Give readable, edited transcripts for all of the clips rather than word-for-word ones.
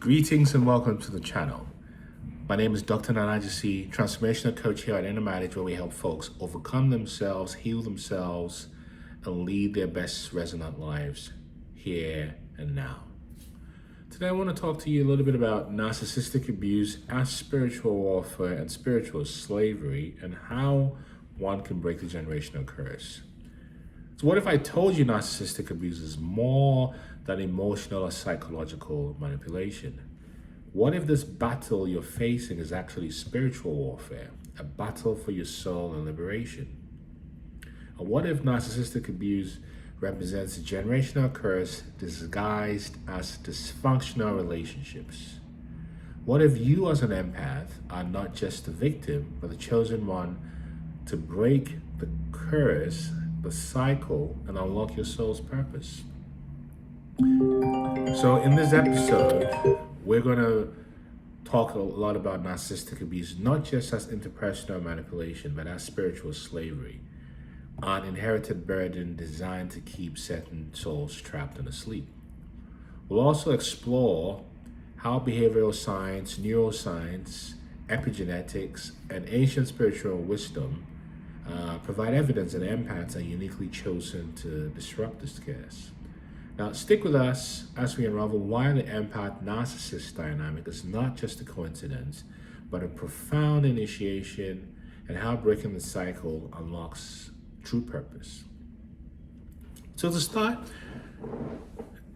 Greetings and welcome to the channel. My name is Dr. Narcissistic, transformational coach here at Epigenetics, where we help folks overcome themselves, heal themselves, and lead their best resonant lives here and now. Today I want to talk to you a little bit about narcissistic abuse as spiritual warfare and spiritual slavery, and how one can break the generational curse. So what if I told you narcissistic abuse is more than emotional or psychological manipulation? What if this battle you're facing is actually spiritual warfare, a battle for your soul and liberation? And what if narcissistic abuse represents a generational curse disguised as dysfunctional relationships? What if you as an empath are not just the victim, but the chosen one to break the curse, the cycle, and unlock your soul's purpose? So in this episode, we're going to talk a lot about narcissistic abuse, not just as interpersonal manipulation, but as spiritual slavery, an inherited burden designed to keep certain souls trapped and asleep. We'll also explore how behavioral science, neuroscience, epigenetics, and ancient spiritual wisdom provide evidence that empaths are uniquely chosen to disrupt this curse. Now, stick with us as we unravel why the empath-narcissist dynamic is not just a coincidence, but a profound initiation, and how breaking the cycle unlocks true purpose. So to start,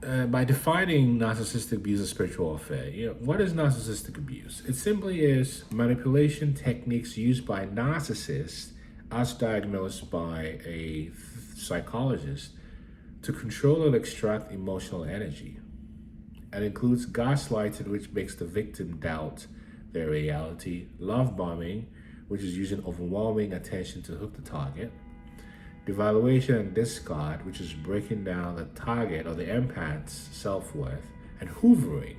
by defining narcissistic abuse as spiritual warfare, what is narcissistic abuse? It simply is manipulation techniques used by narcissists, as diagnosed by a psychologist, to control and extract emotional energy. It includes gaslighting, which makes the victim doubt their reality, love bombing, which is using overwhelming attention to hook the target, devaluation and discard, which is breaking down the target or the empath's self-worth, and hoovering,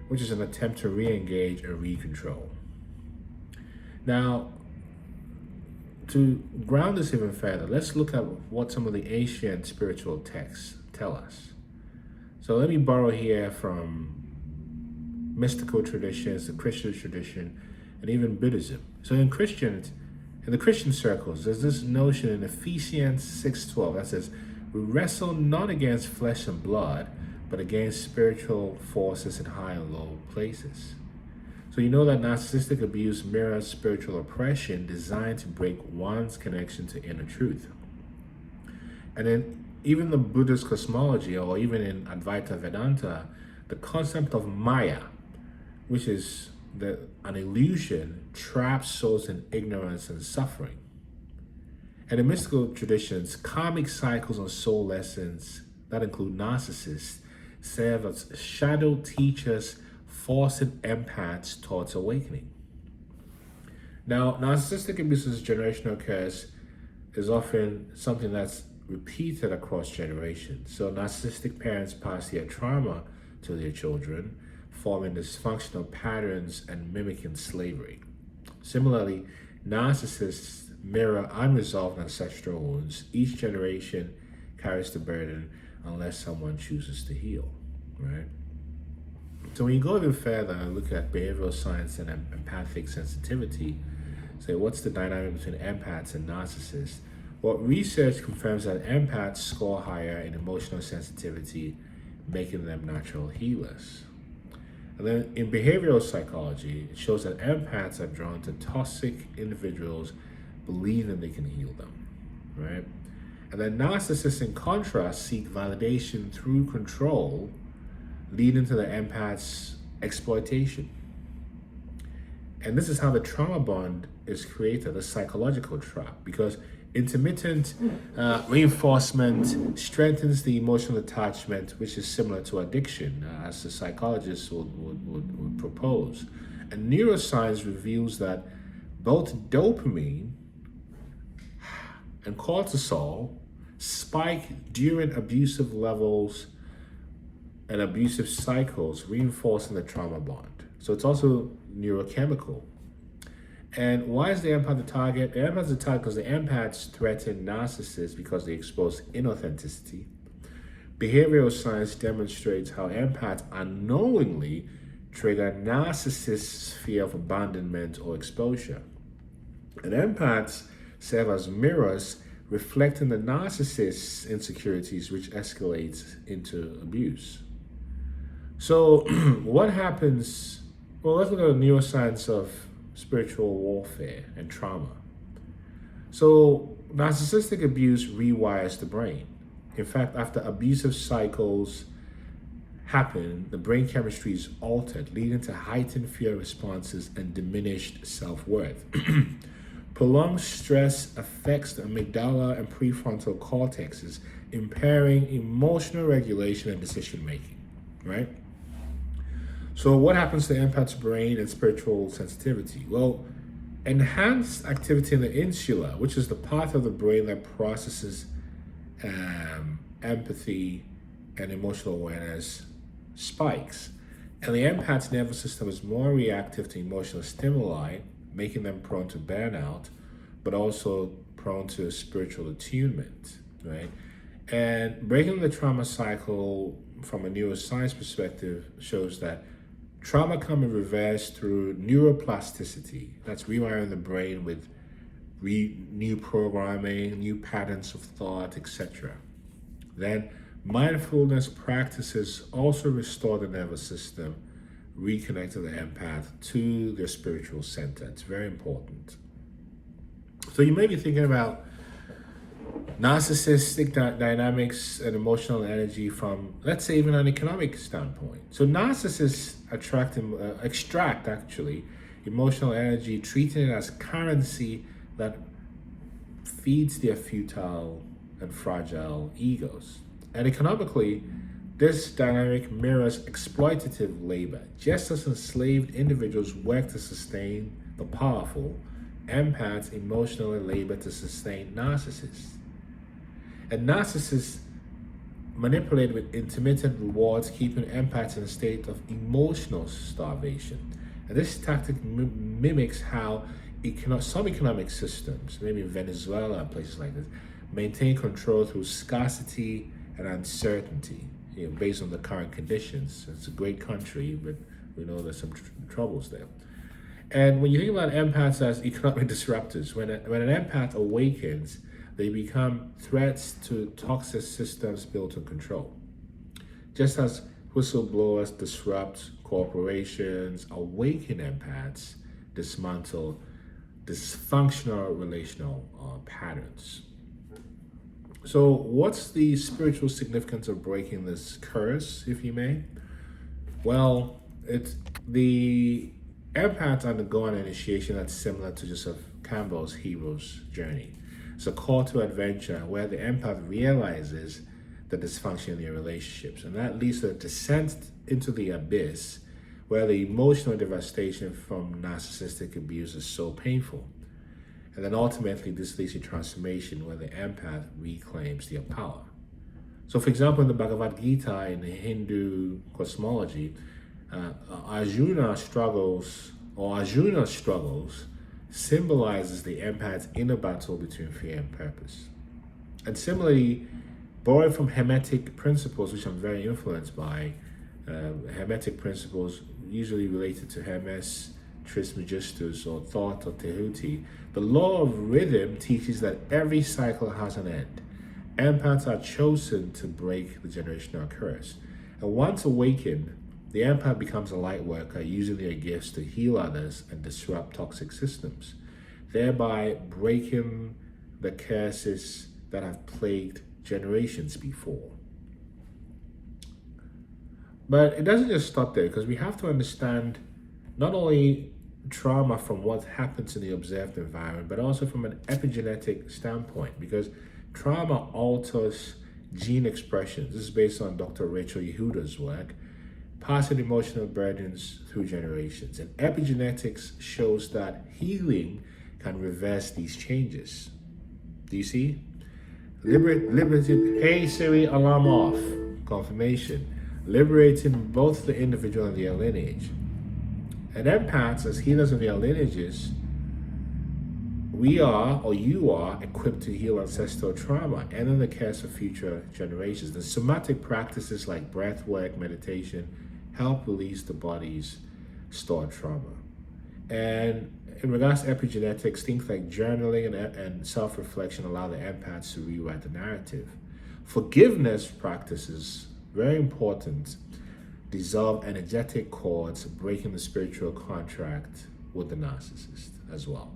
which is an attempt to re-engage and re-control. Now, to ground this even further, let's look at what some of the ancient spiritual texts tell us. So let me borrow here from mystical traditions, the Christian tradition, and even Buddhism. So in the Christian circles, there's this notion in Ephesians 6:12 that says, "We wrestle not against flesh and blood, but against spiritual forces in high and low places." So you know that narcissistic abuse mirrors spiritual oppression designed to break one's connection to inner truth. And then even the Buddhist cosmology, or even in Advaita Vedanta, the concept of Maya, which is an illusion, traps souls in ignorance and suffering. And in mystical traditions, karmic cycles and soul lessons that include narcissists serve as shadow teachers, forcing empaths towards awakening. Now, narcissistic abuse's generational curse is often something that's repeated across generations. So narcissistic parents pass their trauma to their children, forming dysfunctional patterns and mimicking slavery. Similarly, narcissists mirror unresolved ancestral wounds. Each generation carries the burden unless someone chooses to heal, right? So when you go even further and look at behavioral science and empathic sensitivity, say what's the dynamic between empaths and narcissists? Well, research confirms that empaths score higher in emotional sensitivity, making them natural healers. And then in behavioral psychology, it shows that empaths are drawn to toxic individuals believing they can heal them, right? And then narcissists, in contrast, seek validation through control, leading to the empath's exploitation. And this is how the trauma bond is created, a psychological trap, because intermittent reinforcement strengthens the emotional attachment, which is similar to addiction, as the psychologists would propose. And neuroscience reveals that both dopamine and cortisol spike during abusive levels and abusive cycles, reinforcing the trauma bond. So it's also neurochemical. And why is the empath the target? The empath is the target because the empaths threaten narcissists because they expose inauthenticity. Behavioral science demonstrates how empaths unknowingly trigger narcissists' fear of abandonment or exposure. And empaths serve as mirrors reflecting the narcissist's insecurities, which escalates into abuse. So, what happens? Well, let's look at the neuroscience of spiritual warfare and trauma. So, narcissistic abuse rewires the brain. In fact, after abusive cycles happen, the brain chemistry is altered, leading to heightened fear responses and diminished self-worth. Prolonged stress affects the amygdala and prefrontal cortexes, impairing emotional regulation and decision making, right? So what happens to the empath's brain and spiritual sensitivity? Well, enhanced activity in the insula, which is the part of the brain that processes empathy and emotional awareness, spikes. And the empath's nervous system is more reactive to emotional stimuli, making them prone to burnout, but also prone to spiritual attunement, right? And breaking the trauma cycle from a neuroscience perspective shows that trauma can be reversed through neuroplasticity. That's rewiring the brain with new programming, new patterns of thought, etc. Then mindfulness practices also restore the nervous system, reconnecting the empath to their spiritual center. It's very important. So you may be thinking about narcissistic dynamics and emotional energy from, let's say, even an economic standpoint. So narcissists extract emotional energy, treating it as currency that feeds their futile and fragile egos. And economically, this dynamic mirrors exploitative labor. Just as enslaved individuals work to sustain the powerful, empaths emotionally labor to sustain narcissists. And narcissists manipulate with intermittent rewards, keeping empaths in a state of emotional starvation. And this tactic mimics how some economic systems, maybe in Venezuela and places like this, maintain control through scarcity and uncertainty, based on the current conditions. It's a great country, but we know there's some troubles there. And when you think about empaths as economic disruptors, when an empath awakens, they become threats to toxic systems built on control. Just as whistleblowers disrupt corporations, awaken empaths dismantle dysfunctional relational patterns. So what's the spiritual significance of breaking this curse, if you may? Well, it's the empaths undergo an initiation that's similar to Joseph Campbell's hero's journey. It's a call to adventure where the empath realizes the dysfunction in their relationships, and that leads to a descent into the abyss where the emotional devastation from narcissistic abuse is so painful. And then ultimately this leads to transformation where the empath reclaims their power. So for example, in the Bhagavad Gita, in the Hindu cosmology, Arjuna's struggles symbolizes the empath's inner battle between fear and purpose. And similarly, borrowed from Hermetic principles, which I'm very influenced by, Hermetic principles usually related to Hermes Trismegistus or Thoth or Tehuti, the law of rhythm teaches that every cycle has an end. Empaths are chosen to break the generational curse. And once awakened, the empath becomes a light worker, using their gifts to heal others and disrupt toxic systems, thereby breaking the curses that have plagued generations before. But it doesn't just stop there, because we have to understand not only trauma from what happens in the observed environment, but also from an epigenetic standpoint, because trauma alters gene expressions. This is based on Dr. Rachel Yehuda's work, passing emotional burdens through generations. And epigenetics shows that healing can reverse these changes. Do you see? Liberated, hey Siri, alarm off, confirmation. Liberating both the individual and their lineage. And empaths, as healers of their lineages, we are, or you are, equipped to heal ancestral trauma and in the curse of future generations. The somatic practices like breath work, meditation, help release the body's stored trauma. And in regards to epigenetics, things like journaling and self-reflection allow the empaths to rewrite the narrative. Forgiveness practices, very important, dissolve energetic cords, breaking the spiritual contract with the narcissist as well.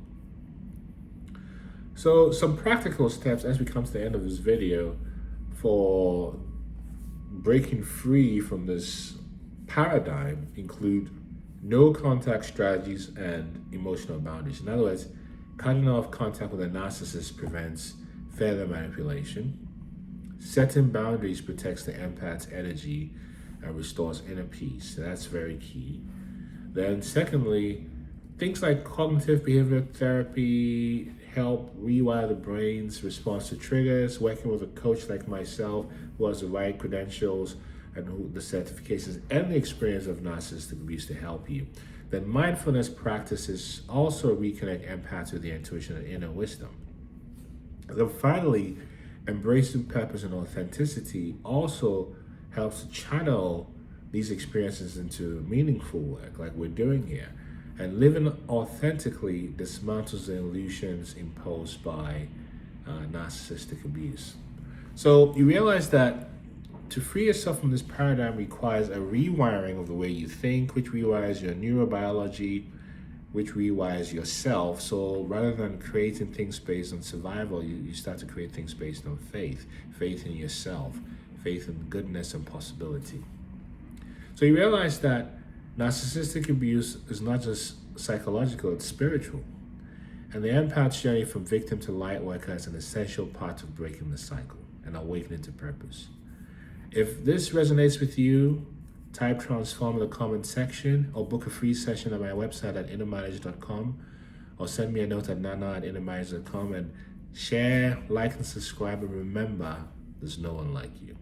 So some practical steps as we come to the end of this video for breaking free from this paradigm include no contact strategies and emotional boundaries. In other words, cutting off contact with a narcissist prevents further manipulation. Setting boundaries protects the empath's energy and restores inner peace. So that's very key. Then secondly, things like cognitive behavioral therapy help rewire the brain's response to triggers. Working with a coach like myself who has the right credentials and who the certifications and the experience of narcissistic abuse to help you. Then mindfulness practices also reconnect empaths with their intuition and inner wisdom. And then finally, embracing purpose and authenticity also helps to channel these experiences into meaningful work like we're doing here. And living authentically dismantles the illusions imposed by narcissistic abuse. So you realize that to free yourself from this paradigm requires a rewiring of the way you think, which rewires your neurobiology, which rewires yourself. So rather than creating things based on survival, you start to create things based on faith in yourself, faith in goodness and possibility. So you realize that narcissistic abuse is not just psychological, it's spiritual. And the empath's journey from victim to light worker is an essential part of breaking the cycle and awakening to purpose. If this resonates with you, type transform in the comment section or book a free session on my website at innermanage.com or send me a note at nana@innermanage.com and share, like, and subscribe. And remember, there's no one like you.